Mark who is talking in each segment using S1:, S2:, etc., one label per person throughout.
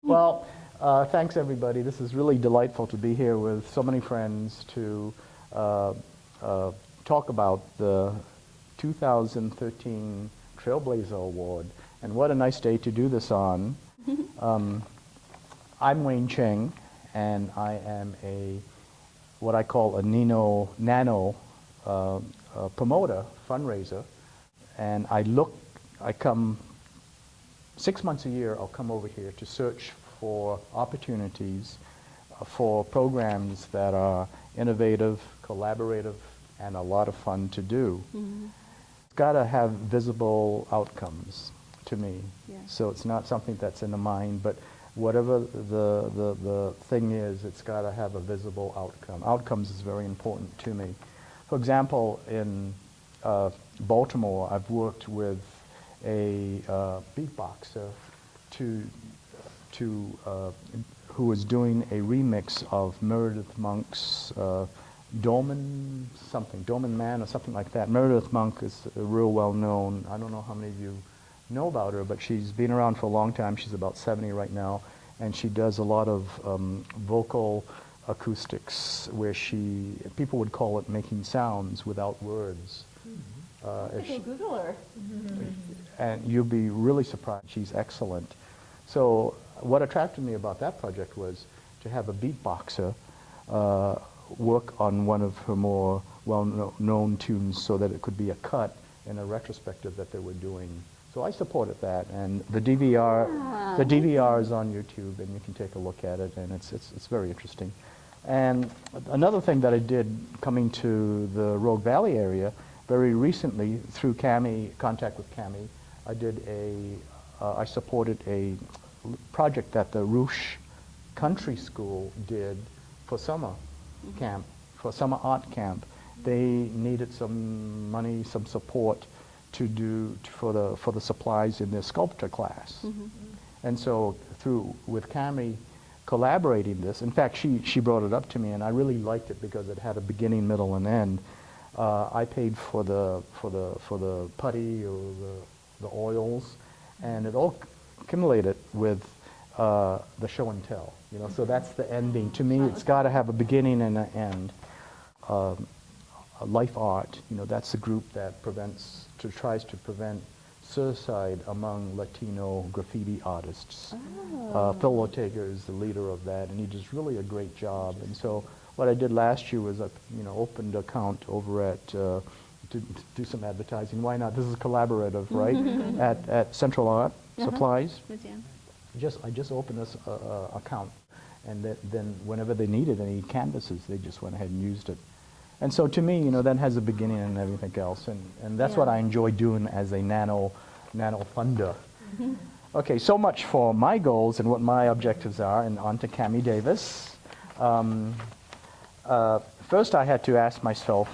S1: Well, thanks everybody. This is really delightful to be here with so many friends to talk about the 2013 Trailblazer Award. And what a nice day to do this on. I'm Wayne Ching, and I am what I call a nano promoter, fundraiser. And I come 6 months a year, I'll come over here to search for opportunities for programs that are innovative, collaborative, and a lot of fun to do. Mm-hmm. It's got to have visible outcomes to me. Yeah. So it's not something that's in the mind, but whatever the thing is, it's got to have a visible outcome. Outcomes is very important to me. For example, in Baltimore, I've worked with a beatboxer who was doing a remix of Meredith Monk's Dorman Man or something like that. Meredith Monk is real well known. I don't know how many of you know about her, but she's been around for a long time. She's about 70 right now, and she does a lot of vocal acoustics where people would call it making sounds without words.
S2: I can Google her.
S1: And you'll be really surprised. She's excellent. So what attracted me about that project was to have a beatboxer work on one of her more well-known tunes so that it could be a cut in a retrospective that they were doing. So I supported that, and the DVR is on YouTube, and you can take a look at it, and it's very interesting. And another thing that I did coming to the Rogue Valley area very recently through contact with Cammy, I supported a project that the Rouge Country School did for summer camp, for summer art camp. They needed some money, some support for the supplies in their sculpture class. Mm-hmm. And so with Cammy collaborating this, in fact she brought it up to me, and I really liked it because it had a beginning, middle, and end. I paid for the putty or the oils, and it all accumulated with the show and tell. So that's the ending. To me, it's got to have a beginning and an end. Life Art, that's the group that tries to prevent suicide among Latino graffiti artists. Oh. Phil Ortega is the leader of that, and he does really a great job. And so what I did last year was I opened an account over at to do some advertising. Why not? This is collaborative, right? at Central Art Supplies. Yeah. I just opened this account, and then whenever they needed any canvases, they just went ahead and used it. And so to me, that has a beginning and everything else, and that's what I enjoy doing as a nano funder. Okay, so much for my goals and what my objectives are, and on to Cammy Davis. First I had to ask myself,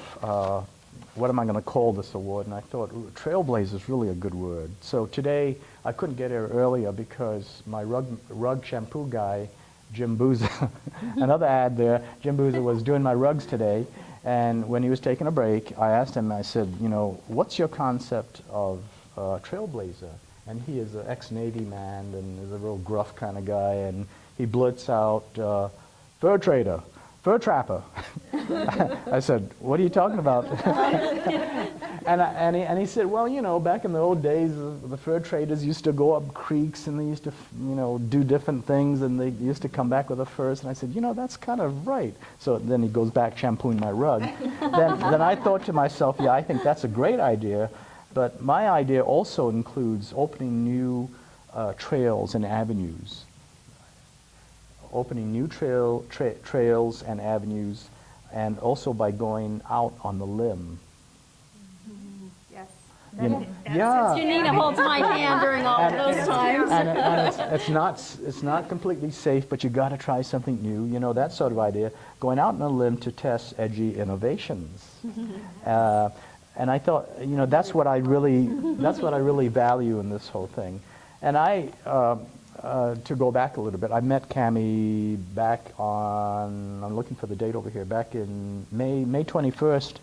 S1: what am I going to call this award? And I thought, Trailblazer is really a good word. So today, I couldn't get here earlier because my rug shampoo guy, Jim Boozer, another ad there, Jim Boozer was doing my rugs today. And when he was taking a break, I asked him, I said, what's your concept of Trailblazer? And he is an ex-Navy man and is a real gruff kind of guy, and he blurts out, fur trader. Fur trapper. I said, what are you talking about? and he said, well, back in the old days, the fur traders used to go up creeks, and they used to, do different things, and they used to come back with the furs. And I said, that's kind of right. So then he goes back shampooing my rug. then I thought to myself, yeah, I think that's a great idea. But my idea also includes opening new trails and avenues. Opening new trails and avenues, and also by going out on the limb.
S2: Yes.
S3: Janina holds my hand during all of those times.
S1: And it's not completely safe, but you got to try something new. That sort of idea. Going out on a limb to test edgy innovations. And I thought, that's what I really value in this whole thing. And to go back a little bit, I met Cammy back on, I'm looking for the date over here, back in May 21st.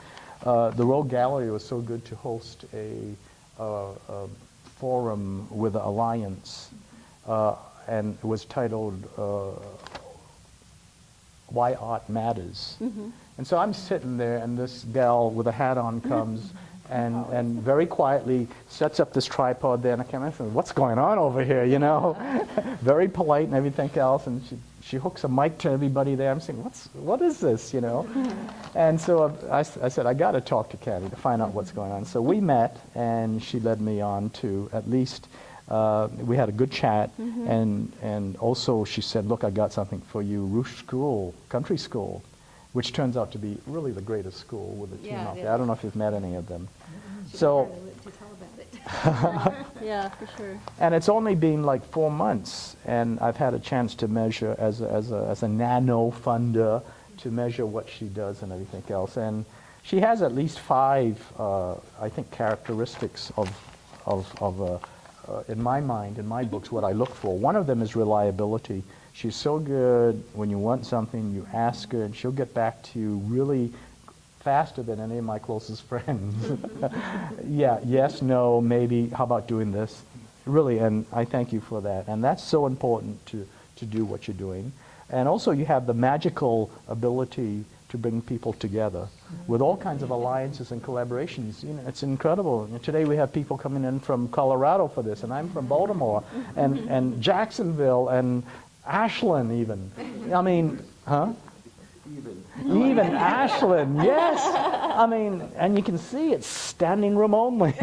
S1: The Rogue Gallery was so good to host a forum with the Alliance. and it was titled Why Art Matters. And so I'm sitting there, and this gal with a hat on comes and very quietly sets up this tripod there, and I came in and said, what's going on over here, you know? Very polite and everything else, and she hooks a mic to everybody there. I'm saying, what is this, you know? And so I said, I got to talk to Cammy to find out what's going on. So we met, and she led me on to at least, we had a good chat, and also she said, look, I got something for you, Roosh School, country school, which turns out to be really the greatest school with a team out there. I don't know if you've met any of them. So,
S3: To tell about it. Yeah, for sure.
S1: and it's only been like 4 months, and I've had a chance to measure as a nano funder to measure what she does and everything else. And she has at least 5, I think, characteristics of in my mind, in my books, what I look for. One of them is reliability. She's so good when you want something, you ask her, and she'll get back to you really faster than any of my closest friends. Yeah, yes, no, maybe, how about doing this? Really, and I thank you for that. And that's so important to do what you're doing. And also you have the magical ability to bring people together with all kinds of alliances and collaborations. You know, it's incredible. And today we have people coming in from Colorado for this, and I'm from Baltimore, and Jacksonville, and Ashland even. I mean, huh? Even Ashland, yes. I mean, and you can see it's standing room only.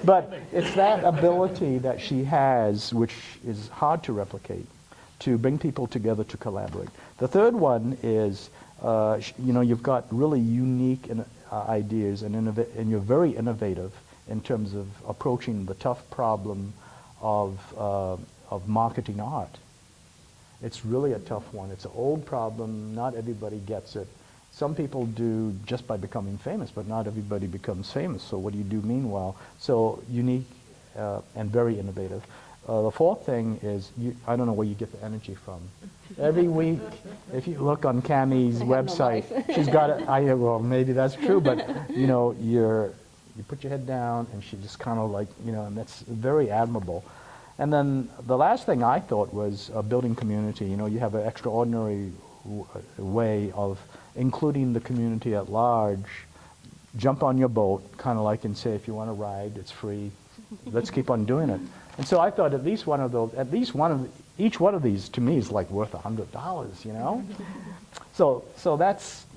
S1: But it's that ability that she has, which is hard to replicate, to bring people together to collaborate. The third one is, you know, you've got really unique ideas, and you're very innovative in terms of approaching the tough problem of marketing art. It's really a tough one. It's an old problem. Not everybody gets it. Some people do just by becoming famous, but not everybody becomes famous. So what do you do meanwhile? So unique and very innovative. The fourth thing is, I don't know where you get the energy from. Every week, if you look on Cammy's website, she's got it. Well, maybe that's true, but you know, you put your head down, and she just kind of like, you know, and that's very admirable. And then the last thing I thought was building community. You know, you have an extraordinary way of including the community at large. Jump on your boat, kind of like, and say, if you want to ride, it's free. Let's keep on doing it. And so I thought at least one of those, each one of these to me is like worth $100, you know? So that's,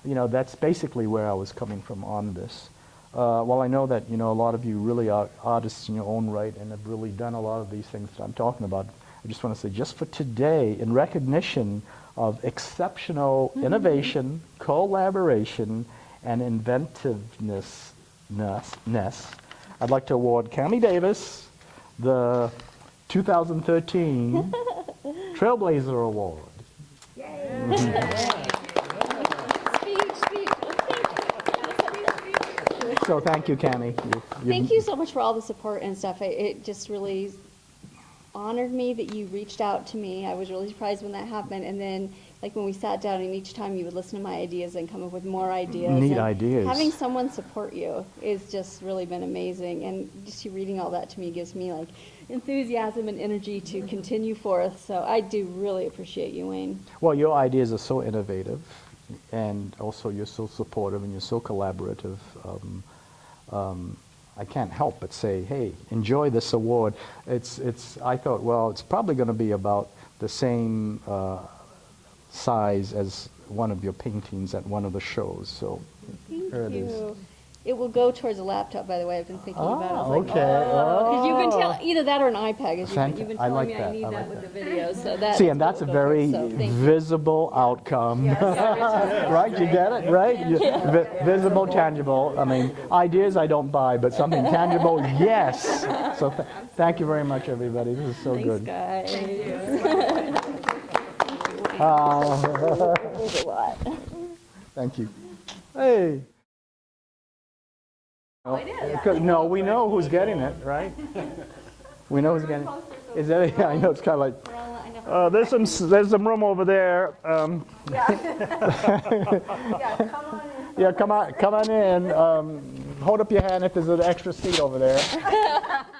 S1: you know, that's basically where I was coming from on this. Well, I know that, you know, a lot of you really are artists in your own right and have really done a lot of these things that I'm talking about. I just want to say, just for today, in recognition of exceptional innovation, collaboration, and inventiveness, I'd like to award Cammy Davis the 2013 Trailblazer Award. So thank you, Cammy.
S3: Thank you so much for all the support and stuff. It just really honored me that you reached out to me. I was really surprised when that happened. And then, like, when we sat down, and each time you would listen to my ideas and come up with more ideas.
S1: Neat
S3: and
S1: ideas.
S3: Having someone support you is just really been amazing. And just you reading all that to me gives me, like, enthusiasm and energy to continue forth. So I do really appreciate you, Wayne.
S1: Well, your ideas are so innovative, and also you're so supportive and you're so collaborative. I can't help but say, hey, enjoy this award. I thought, well, it's probably going to be about the same size as one of your paintings at one of the shows. So here it is.
S3: It will go towards a laptop, by the way. I've been thinking about it. I was like,
S1: okay.
S3: because you can tell either that or an iPad. You've been
S1: I
S3: telling
S1: like
S3: me I
S1: that.
S3: need
S1: I
S3: that
S1: like
S3: with the videos. So that
S1: See, and that's a very visible outcome. Right? You get it? Right? Visible, tangible. I mean, ideas I don't buy, but something tangible, yes. So thank you very much, everybody. This is so good.
S3: Thanks, guys.
S2: Thank you.
S3: A lot.
S1: Thank you. Hey. No, we know who's getting it, right? We know who's getting it. Is that? Yeah, I know it's kind of like. There's some room over there. Yeah, come on in. Hold up your hand if there's an extra seat over there.